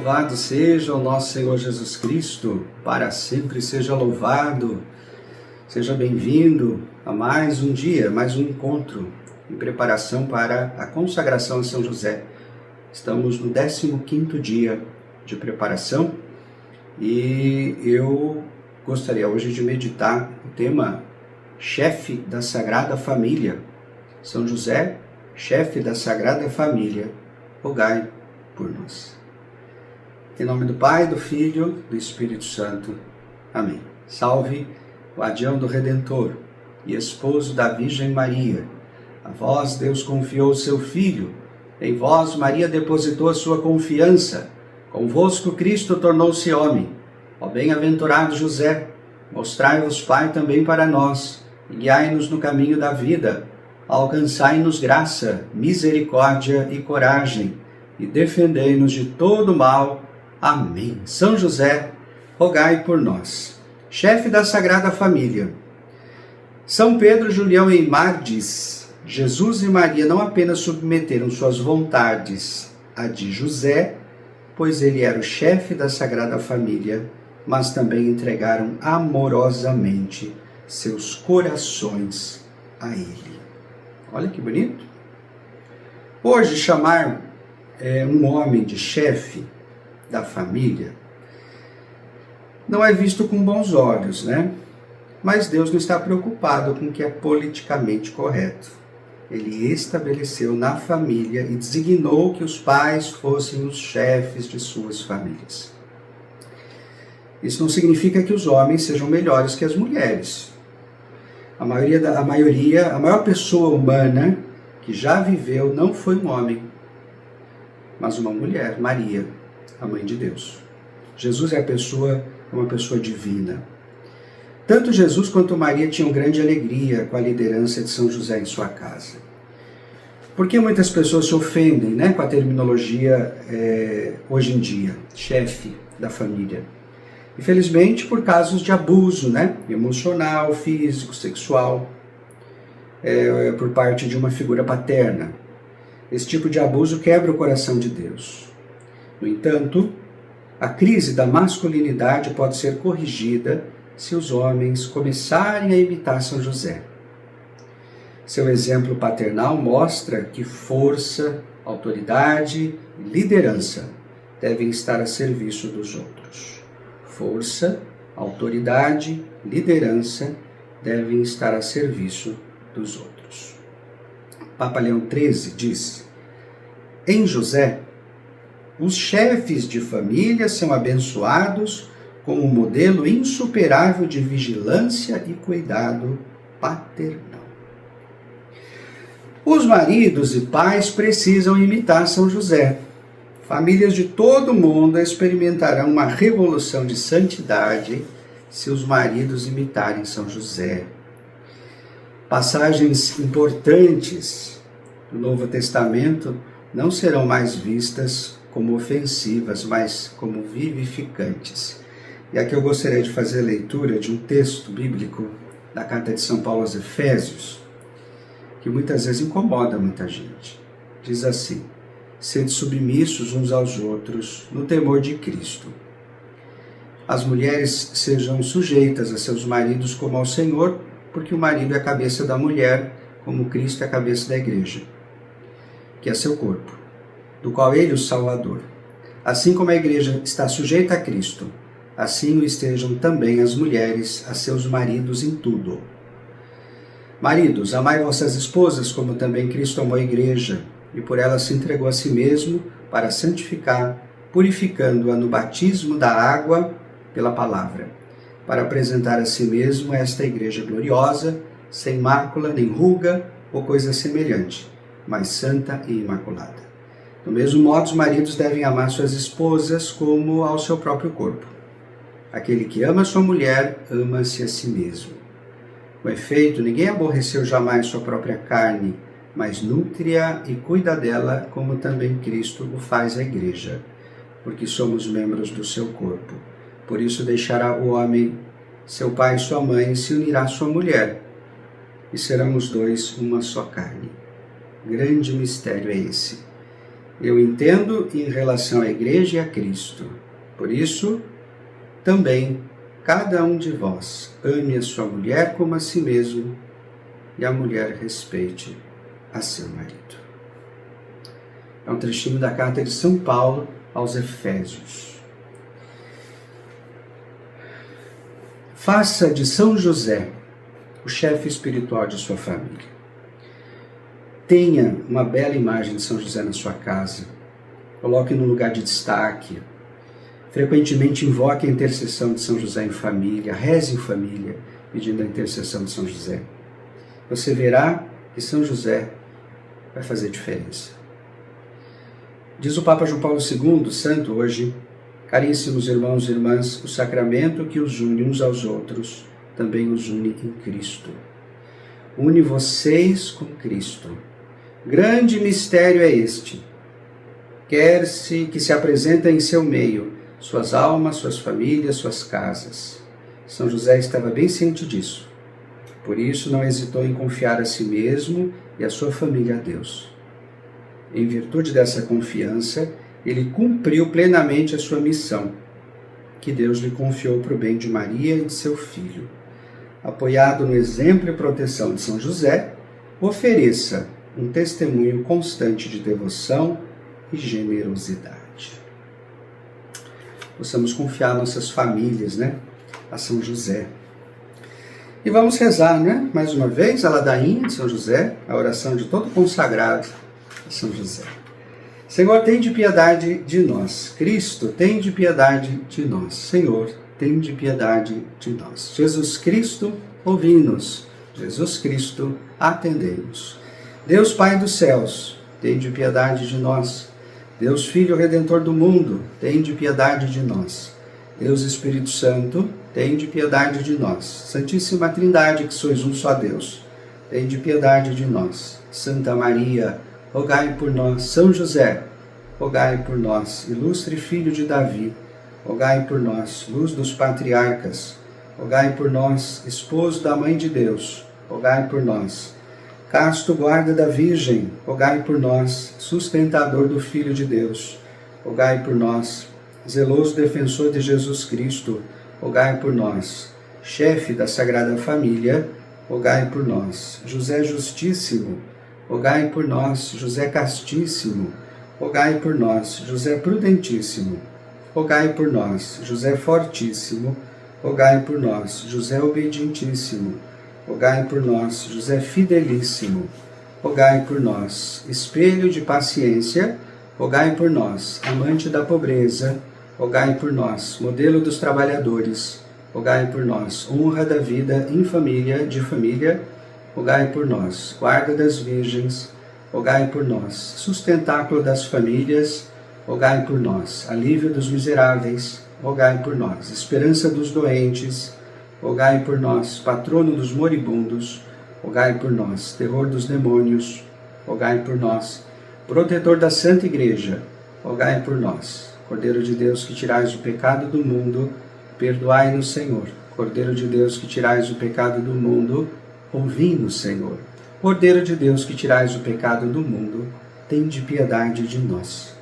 Louvado seja o nosso Senhor Jesus Cristo, para sempre seja louvado. Seja bem-vindo a mais um dia, mais um encontro em preparação para a consagração a São José. Estamos no 15º dia de preparação e eu gostaria hoje de meditar o tema chefe da Sagrada Família. São José, chefe da Sagrada Família, rogai por nós. Em nome do Pai, do Filho, do Espírito Santo. Amém. Salve, guardião do Redentor e esposo da Virgem Maria. A vós Deus confiou o seu Filho. Em vós Maria depositou a sua confiança. Convosco Cristo tornou-se homem. Ó bem-aventurado José, mostrai-vos Pai também para nós, e guiai-nos no caminho da vida. Alcançai-nos graça, misericórdia e coragem, e defendei-nos de todo mal. Amém. São José, rogai por nós. Chefe da Sagrada Família. São Pedro, Julião e Aimar diz: Jesus e Maria não apenas submeteram suas vontades a de José, pois ele era o chefe da Sagrada Família, mas também entregaram amorosamente seus corações a ele. Olha que bonito. Hoje, chamar um homem de chefe da família não é visto com bons olhos, né? Mas Deus não está preocupado com o que é politicamente correto. Ele estabeleceu na família e designou que os pais fossem os chefes de suas famílias. Isso não significa que os homens sejam melhores que as mulheres. A maior pessoa humana que já viveu não foi um homem, mas uma mulher, Maria, a mãe de Deus. Jesus é uma pessoa divina. Tanto Jesus quanto Maria tinham grande alegria com a liderança de São José em sua casa. Porque muitas pessoas se ofendem, com a terminologia hoje em dia, chefe da família. Infelizmente, por casos de abuso, emocional, físico, sexual, por parte de uma figura paterna. Esse tipo de abuso quebra o coração de Deus. No entanto, a crise da masculinidade pode ser corrigida se os homens começarem a imitar São José. Seu exemplo paternal mostra que força, autoridade e liderança devem estar a serviço dos outros. Força, autoridade, liderança devem estar a serviço dos outros. Papa Leão XIII diz: em José, os chefes de família são abençoados com um modelo insuperável de vigilância e cuidado paternal. Os maridos e pais precisam imitar São José. Famílias de todo o mundo experimentarão uma revolução de santidade se os maridos imitarem São José. Passagens importantes do Novo Testamento não serão mais vistas como ofensivas, mas como vivificantes. E aqui eu gostaria de fazer a leitura de um texto bíblico da carta de São Paulo aos Efésios, que muitas vezes incomoda muita gente. Diz assim: sede submissos uns aos outros no temor de Cristo. As mulheres sejam sujeitas a seus maridos como ao Senhor, porque o marido é a cabeça da mulher, como Cristo é a cabeça da igreja, que é seu corpo, do qual ele é o Salvador. Assim como a igreja está sujeita a Cristo, assim o estejam também as mulheres a seus maridos em tudo. Maridos, amai vossas esposas, como também Cristo amou a igreja, e por ela se entregou a si mesmo para santificar, purificando-a no batismo da água pela palavra, para apresentar a si mesmo esta igreja gloriosa, sem mácula, nem ruga ou coisa semelhante, mas santa e imaculada. Do mesmo modo, os maridos devem amar suas esposas como ao seu próprio corpo. Aquele que ama sua mulher, ama-se a si mesmo. Com efeito, ninguém aborreceu jamais sua própria carne, mas nutre-a e cuida dela, como também Cristo o faz à igreja, porque somos membros do seu corpo. Por isso deixará o homem seu pai e sua mãe e se unirá à sua mulher, e serão os dois uma só carne. Grande mistério é esse. Eu entendo em relação à igreja e a Cristo. Por isso, também, cada um de vós ame a sua mulher como a si mesmo, e a mulher respeite a seu marido. É um trechinho da carta de São Paulo aos Efésios. Faça de São José o chefe espiritual de sua família. Tenha uma bela imagem de São José na sua casa. Coloque no lugar de destaque. Frequentemente invoque a intercessão de São José em família. Reze em família, pedindo a intercessão de São José. Você verá que São José vai fazer diferença. Diz o Papa João Paulo II, santo hoje: caríssimos irmãos e irmãs, o sacramento que os une uns aos outros também os une em Cristo. Une vocês com Cristo. Grande mistério é este. Quer-se que se apresenta em seu meio, suas almas, suas famílias, suas casas. São José estava bem ciente disso. Por isso não hesitou em confiar a si mesmo e a sua família a Deus. Em virtude dessa confiança, ele cumpriu plenamente a sua missão, que Deus lhe confiou para o bem de Maria e de seu filho. Apoiado no exemplo e proteção de São José, ofereça um testemunho constante de devoção e generosidade. Possamos confiar nossas famílias, a São José. E vamos rezar, mais uma vez, a ladainha de São José, a oração de todo consagrado a São José. Senhor, tende piedade de nós. Cristo, tende piedade de nós. Senhor, tende piedade de nós. Jesus Cristo, ouvi-nos. Jesus Cristo, atendei-nos. Deus Pai dos céus, tende piedade de nós. Deus Filho Redentor do mundo, tende piedade de nós. Deus Espírito Santo, tende piedade de nós. Santíssima Trindade, que sois um só Deus, tende piedade de nós. Santa Maria, rogai por nós. São José, rogai por nós. Ilustre Filho de Davi, rogai por nós. Luz dos patriarcas, rogai por nós. Esposo da Mãe de Deus, rogai por nós. Casto guarda da Virgem, rogai por nós. Sustentador do Filho de Deus, rogai por nós. Zeloso defensor de Jesus Cristo, rogai por nós. Chefe da Sagrada Família, rogai por nós. José Justíssimo, rogai por nós. José Castíssimo, rogai por nós. José Prudentíssimo, rogai por nós. José Fortíssimo, rogai por nós. José Obedientíssimo, rogai por nós. José Fidelíssimo, rogai por nós. Espelho de paciência, rogai por nós. Amante da pobreza, rogai por nós. Modelo dos trabalhadores, rogai por nós. Honra da vida em família, de família, rogai por nós. Guarda das virgens, rogai por nós. Sustentáculo das famílias, rogai por nós. Alívio dos miseráveis, rogai por nós. Esperança dos doentes, rogai por nós. Patrono dos moribundos, rogai por nós. Terror dos demônios, rogai por nós. Protetor da Santa Igreja, rogai por nós. Cordeiro de Deus, que tirais o pecado do mundo, perdoai-nos, Senhor. Cordeiro de Deus, que tirais o pecado do mundo, ouvi-nos, Senhor. Cordeiro de Deus, que tirais o pecado do mundo, tende piedade de nós.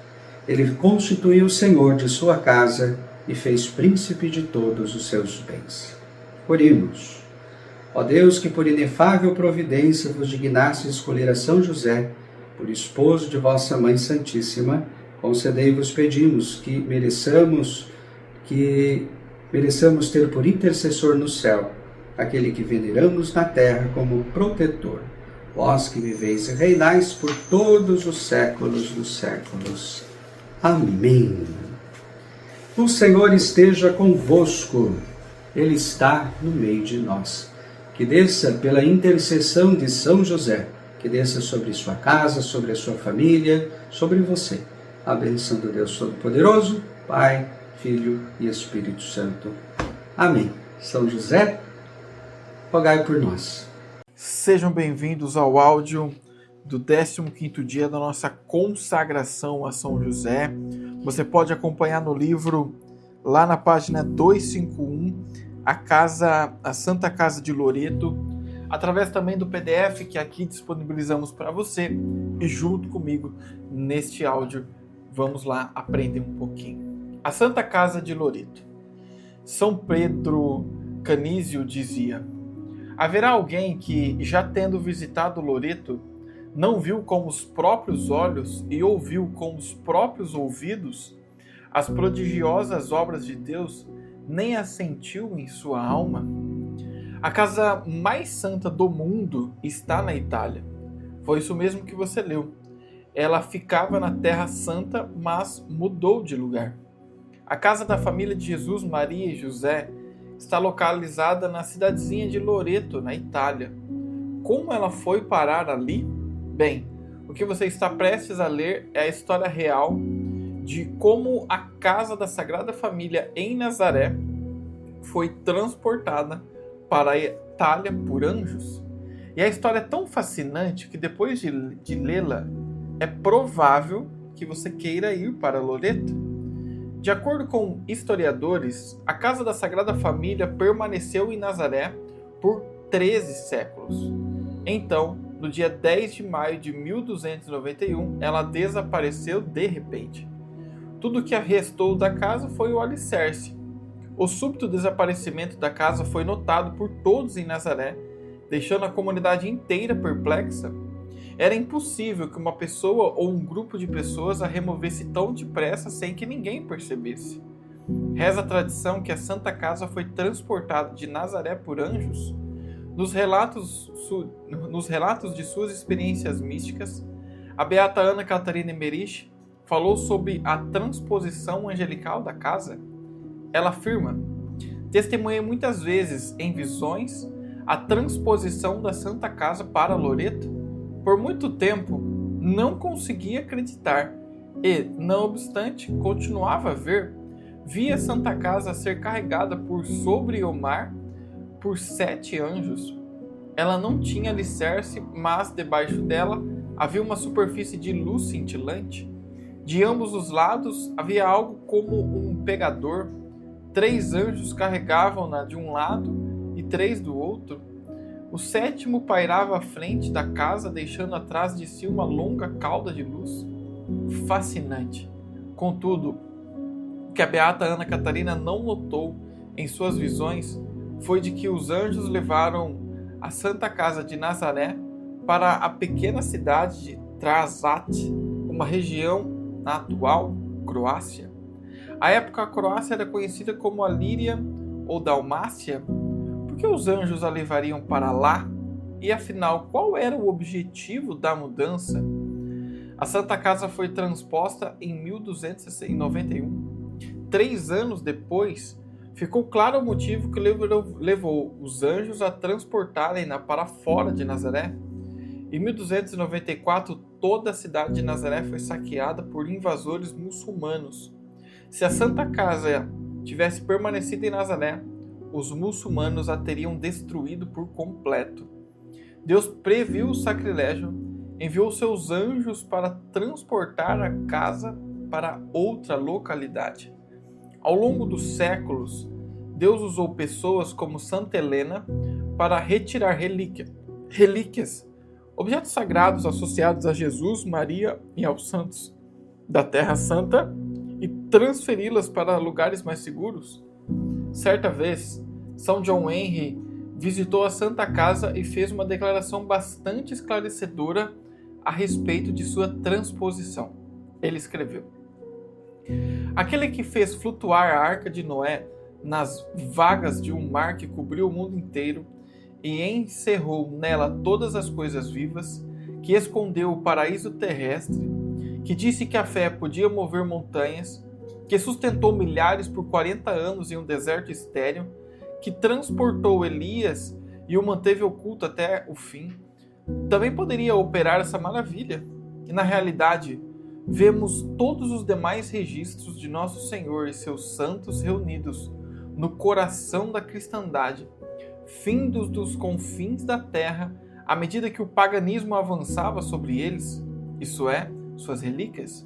Ele constituiu o Senhor de sua casa e fez príncipe de todos os seus bens. Oremos. Ó Deus, que por inefável providência vos dignaste escolher a São José, por esposo de vossa Mãe Santíssima, concedei-vos, pedimos, que mereçamos ter por intercessor no céu aquele que veneramos na terra como protetor. Vós que viveis e reinais por todos os séculos dos séculos. Amém. O Senhor esteja convosco. Ele está no meio de nós. Que desça pela intercessão de São José, que desça sobre sua casa, sobre a sua família, sobre você. A bênção do Deus Todo-Poderoso, Pai, Filho e Espírito Santo. Amém. São José, rogai por nós. Sejam bem-vindos ao áudio do 15º dia da nossa consagração a São José. Você pode acompanhar no livro, lá na página 251, a Santa Casa de Loreto, através também do PDF que aqui disponibilizamos para você, e junto comigo neste áudio vamos lá aprender um pouquinho. A Santa Casa de Loreto. São Pedro Canísio dizia: haverá alguém que, já tendo visitado Loreto, não viu com os próprios olhos e ouviu com os próprios ouvidos as prodigiosas obras de Deus, nem as sentiu em sua alma? A casa mais santa do mundo está na Itália. Foi isso mesmo que você leu. Ela ficava na Terra Santa, mas mudou de lugar. A casa da família de Jesus, Maria e José está localizada na cidadezinha de Loreto, na Itália. Como ela foi parar ali? Bem, o que você está prestes a ler é a história real de como a casa da Sagrada Família em Nazaré foi transportada para a Itália por anjos. E a história é tão fascinante que depois de lê-la, é provável que você queira ir para Loreto. De acordo com historiadores, a casa da Sagrada Família permaneceu em Nazaré por 13 séculos. Então, no dia 10 de maio de 1291, ela desapareceu de repente. Tudo que restou da casa foi o alicerce. O súbito desaparecimento da casa foi notado por todos em Nazaré, deixando a comunidade inteira perplexa. Era impossível que uma pessoa ou um grupo de pessoas a removesse tão depressa sem que ninguém percebesse. Reza a tradição que a Santa Casa foi transportada de Nazaré por anjos. Nos relatos de suas experiências místicas, a beata Ana Catarina Emmerich falou sobre a transposição angelical da casa. Ela afirma: testemunhei muitas vezes em visões a transposição da Santa Casa para Loreto. Por muito tempo não conseguia acreditar e, não obstante, continuava a ver. Via a Santa Casa ser carregada por sobre o mar por 7 anjos. Ela não tinha alicerce, mas debaixo dela havia uma superfície de luz cintilante. De ambos os lados havia algo como um pegador. 3 anjos carregavam-na de um lado e 3 do outro. O 7º pairava à frente da casa, deixando atrás de si uma longa cauda de luz. Fascinante. Contudo, o que a beata Ana Catarina não notou em suas visões foi de que os anjos levaram a Santa Casa de Nazaré para a pequena cidade de Trasat, uma região na atual Croácia. À época, a Croácia era conhecida como a Líria ou Dalmácia. Por que os anjos a levariam para lá? E afinal, qual era o objetivo da mudança? A Santa Casa foi transposta em 1291. 3 anos depois, ficou claro o motivo que levou os anjos a transportarem-na para fora de Nazaré. Em 1294, toda a cidade de Nazaré foi saqueada por invasores muçulmanos. Se a Santa Casa tivesse permanecido em Nazaré, os muçulmanos a teriam destruído por completo. Deus previu o sacrilégio, enviou seus anjos para transportar a casa para outra localidade. Ao longo dos séculos, Deus usou pessoas como Santa Helena para retirar relíquias, objetos sagrados associados a Jesus, Maria e aos santos da Terra Santa e transferi-las para lugares mais seguros. Certa vez, São John Henry visitou a Santa Casa e fez uma declaração bastante esclarecedora a respeito de sua transposição. Ele escreveu: aquele que fez flutuar a arca de Noé nas vagas de um mar que cobriu o mundo inteiro e encerrou nela todas as coisas vivas, que escondeu o paraíso terrestre, que disse que a fé podia mover montanhas, que sustentou milhares por 40 anos em um deserto estéril, que transportou Elias e o manteve oculto até o fim, também poderia operar essa maravilha. E na realidade, vemos todos os demais registros de Nosso Senhor e seus santos reunidos no coração da cristandade, findos dos confins da terra, à medida que o paganismo avançava sobre eles, isso é, suas relíquias.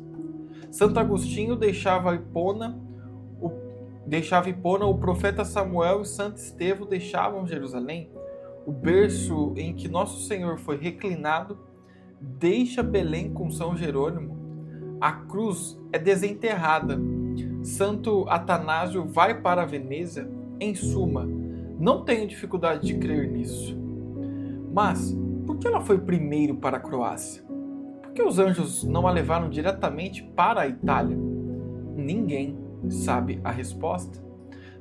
Santo Agostinho deixava Hipona, o profeta Samuel e Santo Estevão deixavam Jerusalém, o berço em que Nosso Senhor foi reclinado, deixa Belém com São Jerônimo. A cruz é desenterrada. Santo Atanásio vai para a Veneza. Em suma, não tenho dificuldade de crer nisso. Mas, por que ela foi primeiro para a Croácia? Por que os anjos não a levaram diretamente para a Itália? Ninguém sabe a resposta.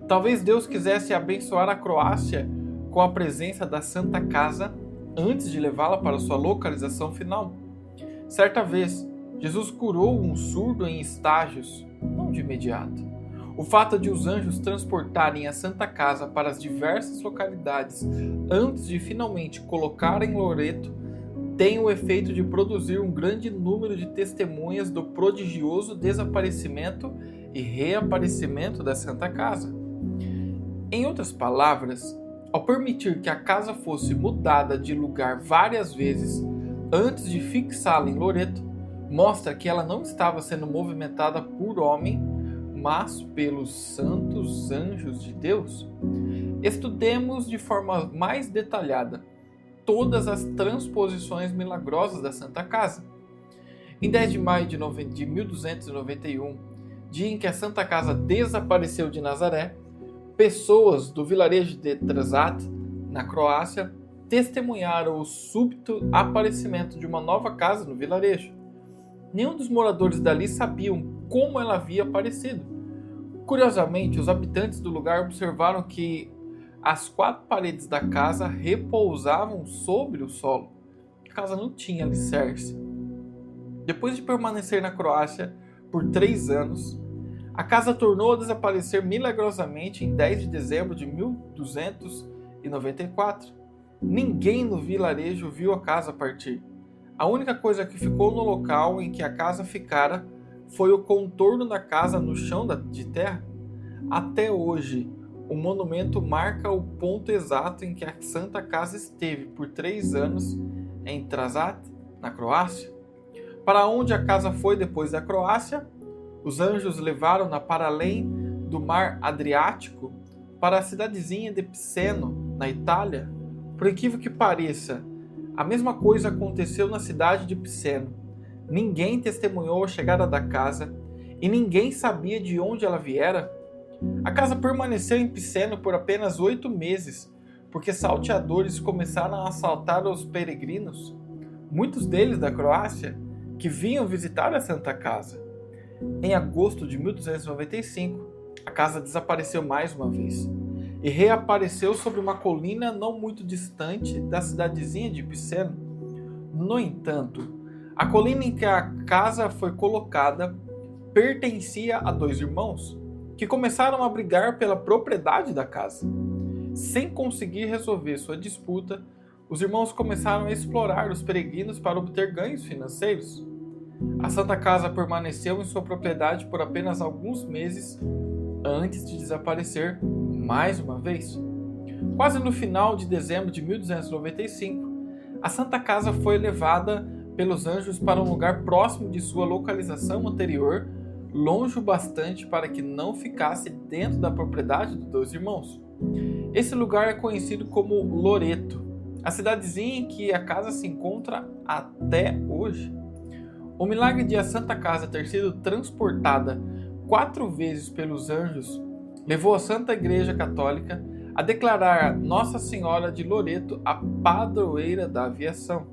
Talvez Deus quisesse abençoar a Croácia com a presença da Santa Casa antes de levá-la para sua localização final. Certa vez, Jesus curou um surdo em estágios, não de imediato. O fato de os anjos transportarem a Santa Casa para as diversas localidades antes de finalmente colocarem em Loreto tem o efeito de produzir um grande número de testemunhas do prodigioso desaparecimento e reaparecimento da Santa Casa. Em outras palavras, ao permitir que a casa fosse mudada de lugar várias vezes antes de fixá-la em Loreto, mostra que ela não estava sendo movimentada por homem, mas pelos santos anjos de Deus. Estudemos de forma mais detalhada todas as transposições milagrosas da Santa Casa. Em 10 de maio de 1291, dia em que a Santa Casa desapareceu de Nazaré, pessoas do vilarejo de Trezat, na Croácia, testemunharam o súbito aparecimento de uma nova casa no vilarejo. Nenhum dos moradores dali sabiam como ela havia aparecido. Curiosamente, os habitantes do lugar observaram que as 4 paredes da casa repousavam sobre o solo. A casa não tinha alicerce. Depois de permanecer na Croácia por 3 anos, a casa tornou a desaparecer milagrosamente em 10 de dezembro de 1294. Ninguém no vilarejo viu a casa partir. A única coisa que ficou no local em que a casa ficara foi o contorno da casa no chão de terra. Até hoje, o monumento marca o ponto exato em que a Santa Casa esteve por 3 anos em Trezat, na Croácia. Para onde a casa foi depois da Croácia? Os anjos levaram-na para além do mar Adriático, para a cidadezinha de Piceno, na Itália. Por incrível que pareça, a mesma coisa aconteceu na cidade de Piceno. Ninguém testemunhou a chegada da casa e ninguém sabia de onde ela viera. A casa permaneceu em Piceno por apenas 8 meses, porque salteadores começaram a assaltar os peregrinos, muitos deles da Croácia, que vinham visitar a Santa Casa. Em agosto de 1295, a casa desapareceu mais uma vez e reapareceu sobre uma colina não muito distante da cidadezinha de Piceno. No entanto, a colina em que a casa foi colocada pertencia a 2 irmãos, que começaram a brigar pela propriedade da casa. Sem conseguir resolver sua disputa, os irmãos começaram a explorar os peregrinos para obter ganhos financeiros. A Santa Casa permaneceu em sua propriedade por apenas alguns meses antes de desaparecer mais uma vez. Quase no final de dezembro de 1295, a Santa Casa foi levada pelos anjos para um lugar próximo de sua localização anterior, longe o bastante para que não ficasse dentro da propriedade dos 2 irmãos. Esse lugar é conhecido como Loreto, a cidadezinha em que a casa se encontra até hoje. O milagre de a Santa Casa ter sido transportada 4 vezes pelos anjos levou a Santa Igreja Católica a declarar Nossa Senhora de Loreto a padroeira da aviação.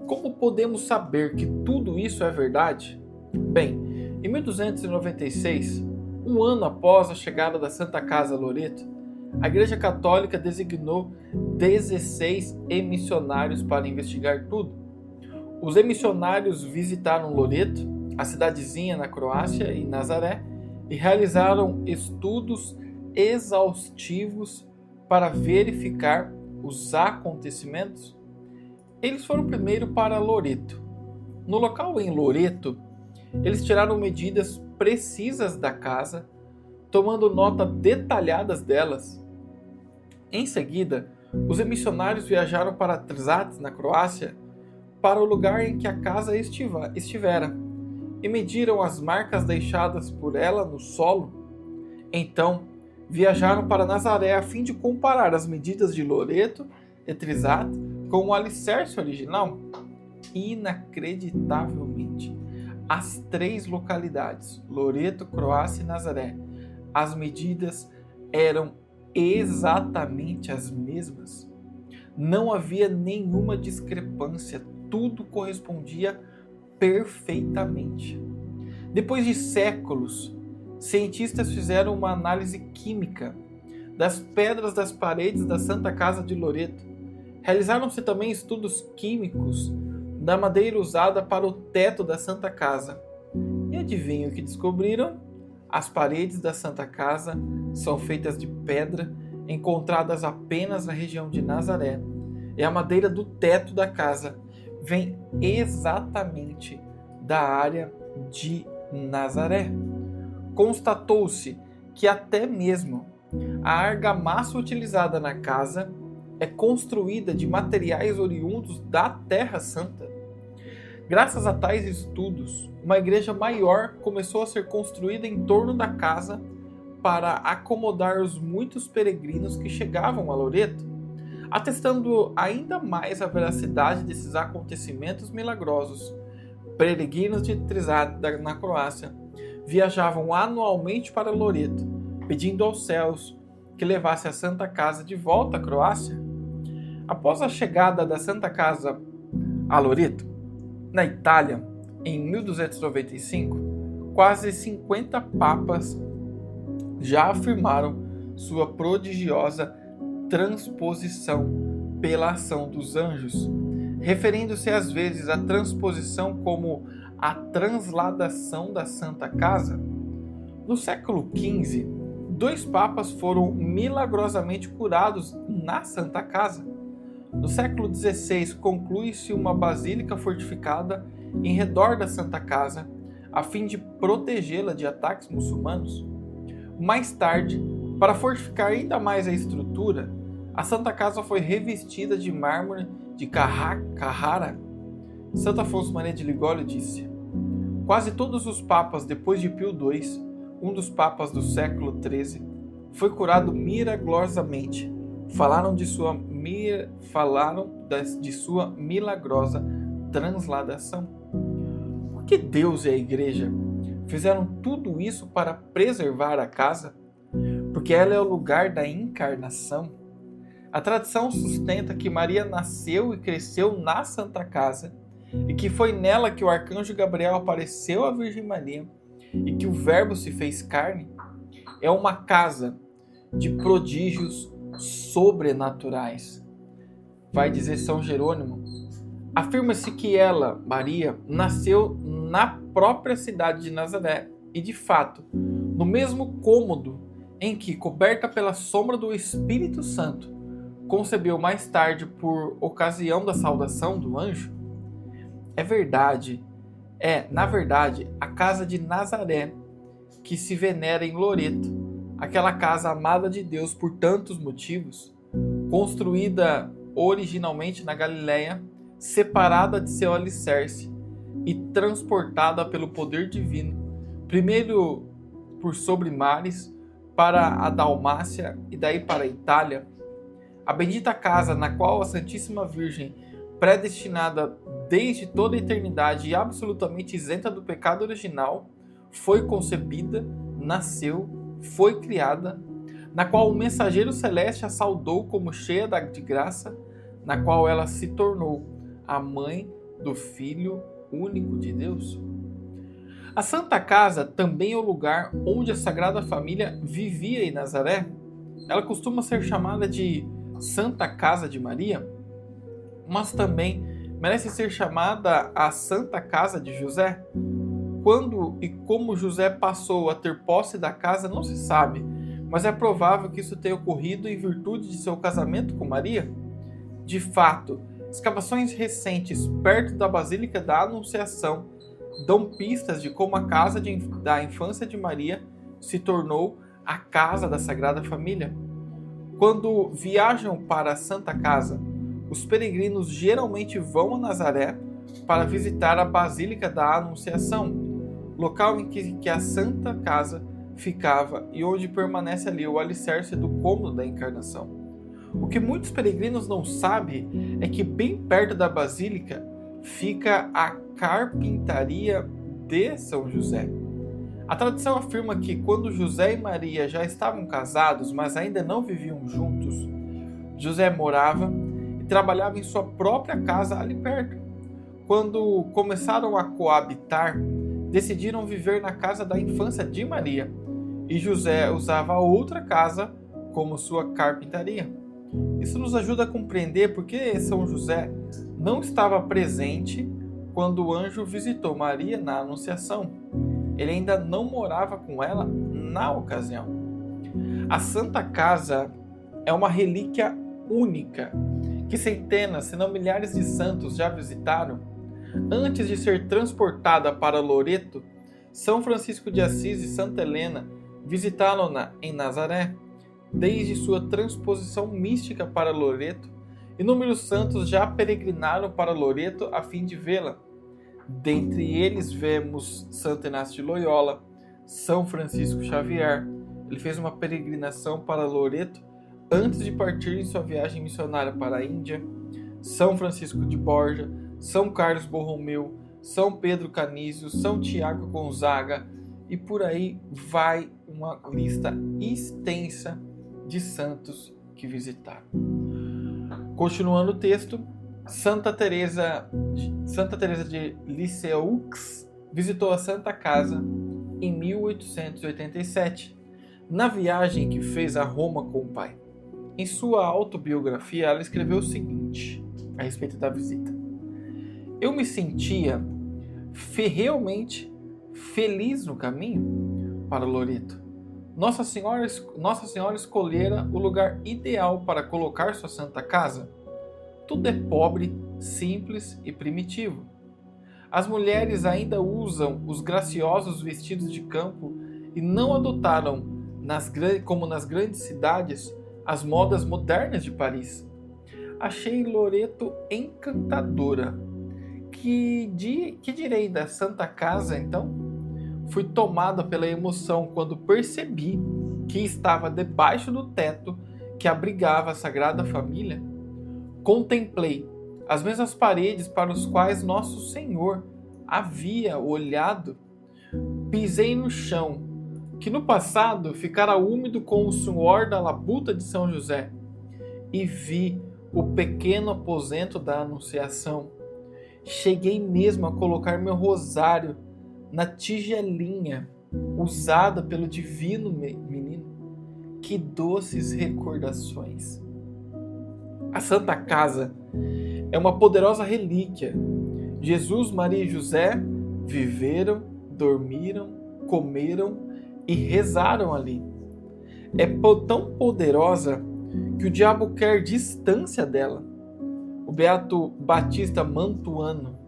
Como podemos saber que tudo isso é verdade? Bem, em 1296, um ano após a chegada da Santa Casa a Loreto, a Igreja Católica designou 16 emissionários para investigar tudo. Os emissionários visitaram Loreto, a cidadezinha na Croácia e Nazaré, e realizaram estudos exaustivos para verificar os acontecimentos. Eles foram primeiro para Loreto. No local em Loreto, eles tiraram medidas precisas da casa, tomando nota detalhadas delas. Em seguida, os emissionários viajaram para Trezat, na Croácia, para o lugar em que a casa estivera, e mediram as marcas deixadas por ela no solo. Então, viajaram para Nazaré a fim de comparar as medidas de Loreto e Trezat com o alicerce original. inacreditavelmente as 3 localidades, Loreto, Croácia e Nazaré. As medidas eram exatamente as mesmas. Não havia nenhuma discrepância, tudo correspondia perfeitamente. Depois de séculos, cientistas fizeram uma análise química das pedras das paredes da Santa Casa de Loreto. Realizaram-se também estudos químicos da madeira usada para o teto da Santa Casa. E adivinha o que descobriram? As paredes da Santa Casa são feitas de pedra encontradas apenas na região de Nazaré. E a madeira do teto da casa vem exatamente da área de Nazaré. Constatou-se que até mesmo a argamassa utilizada na casa é construída de materiais oriundos da Terra Santa. Graças a tais estudos, uma igreja maior começou a ser construída em torno da casa para acomodar os muitos peregrinos que chegavam a Loreto, atestando ainda mais a veracidade desses acontecimentos milagrosos. Peregrinos de Trezad, na Croácia, viajavam anualmente para Loreto, pedindo aos céus que levasse a Santa Casa de volta à Croácia. Após a chegada da Santa Casa a Loreto, na Itália, em 1295, quase 50 papas já afirmaram sua prodigiosa transposição pela ação dos anjos, referindo-se às vezes à transposição como a transladação da Santa Casa. No século XV, 2 papas foram milagrosamente curados na Santa Casa. No século XVI, conclui-se uma basílica fortificada em redor da Santa Casa, a fim de protegê-la de ataques muçulmanos. Mais tarde, para fortificar ainda mais a estrutura, a Santa Casa foi revestida de mármore de Carrara. Santo Afonso Maria de Ligório disse: quase todos os papas depois de Pio II, um dos papas do século XIII, foi curado miraculosamente. Falaram de sua milagrosa transladação. Por que Deus e a Igreja fizeram tudo isso para preservar a casa? Porque ela é o lugar da encarnação. A tradição sustenta que Maria nasceu e cresceu na Santa Casa e que foi nela que o arcanjo Gabriel apareceu à Virgem Maria e que o Verbo se fez carne. É uma casa de prodígios sobrenaturais. Vai dizer São Jerônimo. Afirma-se que ela, Maria, nasceu na própria cidade de Nazaré e, de fato, no mesmo cômodo em que, coberta pela sombra do Espírito Santo, concebeu mais tarde por ocasião da saudação do anjo. Na verdade, a casa de Nazaré que se venera em Loreto, aquela casa amada de Deus por tantos motivos, construída originalmente na Galiléia, separada de seu alicerce e transportada pelo poder divino, primeiro por sobre mares para a Dalmácia e daí para a Itália. A bendita casa na qual a Santíssima Virgem, predestinada desde toda a eternidade e absolutamente isenta do pecado original, foi concebida, nasceu, foi criada, na qual o mensageiro celeste a saudou como cheia de graça, na qual ela se tornou a mãe do Filho único de Deus. A Santa Casa também é o lugar onde a Sagrada Família vivia em Nazaré. Ela costuma ser chamada de Santa Casa de Maria, mas também merece ser chamada a Santa Casa de José. Quando e como José passou a ter posse da casa não se sabe, mas é provável que isso tenha ocorrido em virtude de seu casamento com Maria. De fato, escavações recentes perto da Basílica da Anunciação dão pistas de como a casa da infância de Maria se tornou a casa da Sagrada Família. Quando viajam para a Santa Casa, os peregrinos geralmente vão a Nazaré para visitar a Basílica da Anunciação, local em que a Santa Casa ficava e onde permanece ali o alicerce do cômodo da encarnação. O que muitos peregrinos não sabem é que bem perto da Basílica fica a carpintaria de São José. A tradição afirma que quando José e Maria já estavam casados, mas ainda não viviam juntos, José morava e trabalhava em sua própria casa ali perto. Quando começaram a coabitar, decidiram viver na casa da infância de Maria, e José usava a outra casa como sua carpintaria. Isso nos ajuda a compreender por que São José não estava presente quando o anjo visitou Maria na Anunciação. Ele ainda não morava com ela na ocasião. A Santa Casa é uma relíquia única que centenas, se não milhares de santos já visitaram. Antes de ser transportada para Loreto, São Francisco de Assis e Santa Helena visitaram-na em Nazaré. Desde sua transposição mística para Loreto, inúmeros santos já peregrinaram para Loreto a fim de vê-la. Dentre eles vemos Santo Inácio de Loyola, São Francisco Xavier. Ele fez uma peregrinação para Loreto antes de partir em sua viagem missionária para a Índia. São Francisco de Borja, São Carlos Borromeu, São Pedro Canísio, São Tiago Gonzaga, e por aí vai uma lista extensa de santos que visitaram. Continuando o texto, Santa Teresa de Lisieux visitou a Santa Casa em 1887, na viagem que fez a Roma com o pai. Em sua autobiografia, ela escreveu o seguinte a respeito da visita: eu me sentia realmente feliz no caminho para Loreto. Nossa Senhora escolhera o lugar ideal para colocar sua Santa Casa. Tudo é pobre, simples e primitivo. As mulheres ainda usam os graciosos vestidos de campo e não adotaram, como nas grandes cidades, as modas modernas de Paris. Achei Loreto encantadora. Que direi da Santa Casa, então? Fui tomada pela emoção quando percebi que estava debaixo do teto que abrigava a Sagrada Família. Contemplei as mesmas paredes para as quais Nosso Senhor havia olhado. Pisei no chão, que no passado ficara úmido com o suor da labuta de São José, e vi o pequeno aposento da Anunciação. Cheguei mesmo a colocar meu rosário na tigelinha usada pelo divino menino. Que doces recordações! A Santa Casa é uma poderosa relíquia. Jesus, Maria e José viveram, dormiram, comeram e rezaram ali. É tão poderosa que o diabo quer distância dela. O beato Batista Mantuano,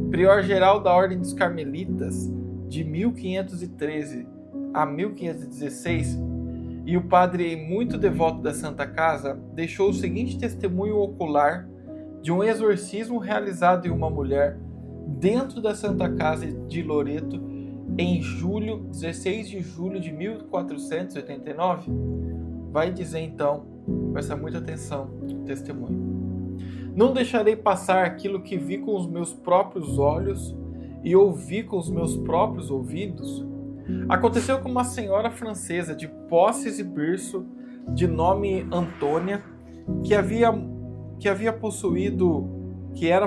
prior-geral da Ordem dos Carmelitas de 1513 a 1516, e o padre muito devoto da Santa Casa, deixou o seguinte testemunho ocular de um exorcismo realizado em uma mulher dentro da Santa Casa de Loreto em 16 de julho de 1489. Vai dizer então, presta muita atenção no testemunho: não deixarei passar aquilo que vi com os meus próprios olhos e ouvi com os meus próprios ouvidos. Aconteceu com uma senhora francesa de posses e berço, de nome Antônia, que era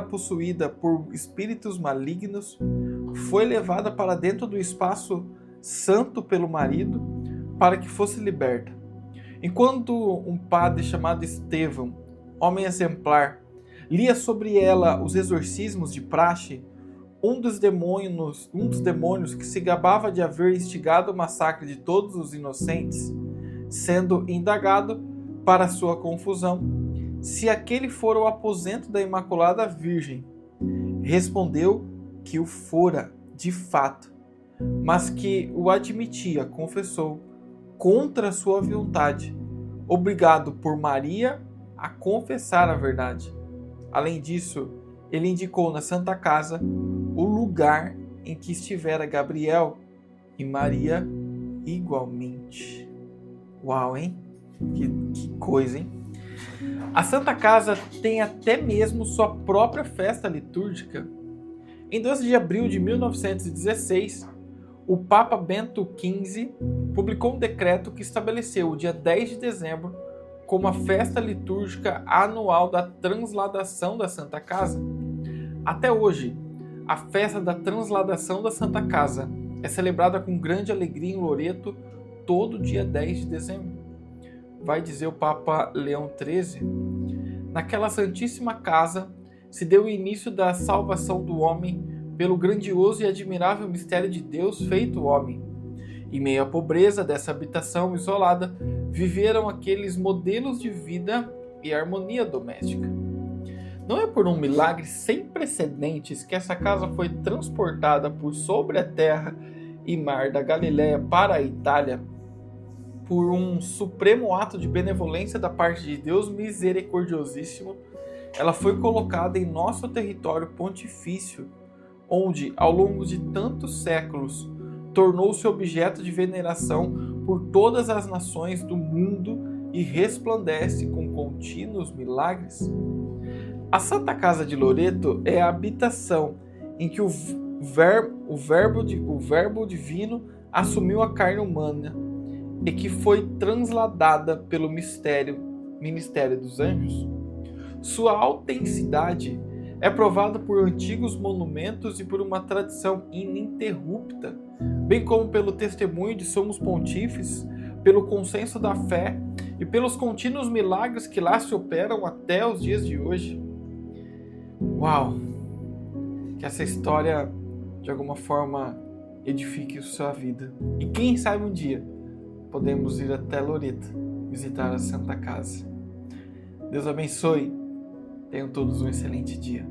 possuída por espíritos malignos, foi levada para dentro do espaço santo pelo marido para que fosse liberta. Enquanto um padre chamado Estevão, homem exemplar, lia sobre ela os exorcismos de praxe, um dos demônios que se gabava de haver instigado o massacre de todos os inocentes, sendo indagado, para sua confusão, se aquele fora o aposento da Imaculada Virgem, respondeu que o fora de fato, mas que o admitia, confessou, contra sua vontade, obrigado por Maria a confessar a verdade. Além disso, ele indicou na Santa Casa o lugar em que estivera Gabriel e Maria igualmente. Uau, hein? Que coisa, hein? A Santa Casa tem até mesmo sua própria festa litúrgica. Em 12 de abril de 1916, o Papa Bento XV publicou um decreto que estabeleceu o dia 10 de dezembro como a festa litúrgica anual da transladação da Santa Casa. Até hoje, a festa da transladação da Santa Casa é celebrada com grande alegria em Loreto todo dia 10 de dezembro. Vai dizer o Papa Leão XIII, naquela Santíssima Casa se deu o início da salvação do homem pelo grandioso e admirável mistério de Deus feito homem. Em meio à pobreza dessa habitação isolada, viveram aqueles modelos de vida e harmonia doméstica. Não é por um milagre sem precedentes que essa casa foi transportada por sobre a terra e mar da Galiléia para a Itália, por um supremo ato de benevolência da parte de Deus misericordiosíssimo, ela foi colocada em nosso território pontifício, onde, ao longo de tantos séculos, tornou-se objeto de veneração por todas as nações do mundo e resplandece com contínuos milagres. A Santa Casa de Loreto é a habitação em que o Verbo divino assumiu a carne humana e que foi transladada pelo ministério dos anjos. Sua autenticidade é provada por antigos monumentos e por uma tradição ininterrupta, bem como pelo testemunho de somos pontífices, pelo consenso da fé e pelos contínuos milagres que lá se operam até os dias de hoje. Uau! Que essa história, de alguma forma, edifique a sua vida. E quem sabe um dia podemos ir até Loreto visitar a Santa Casa. Deus abençoe. Tenham todos um excelente dia.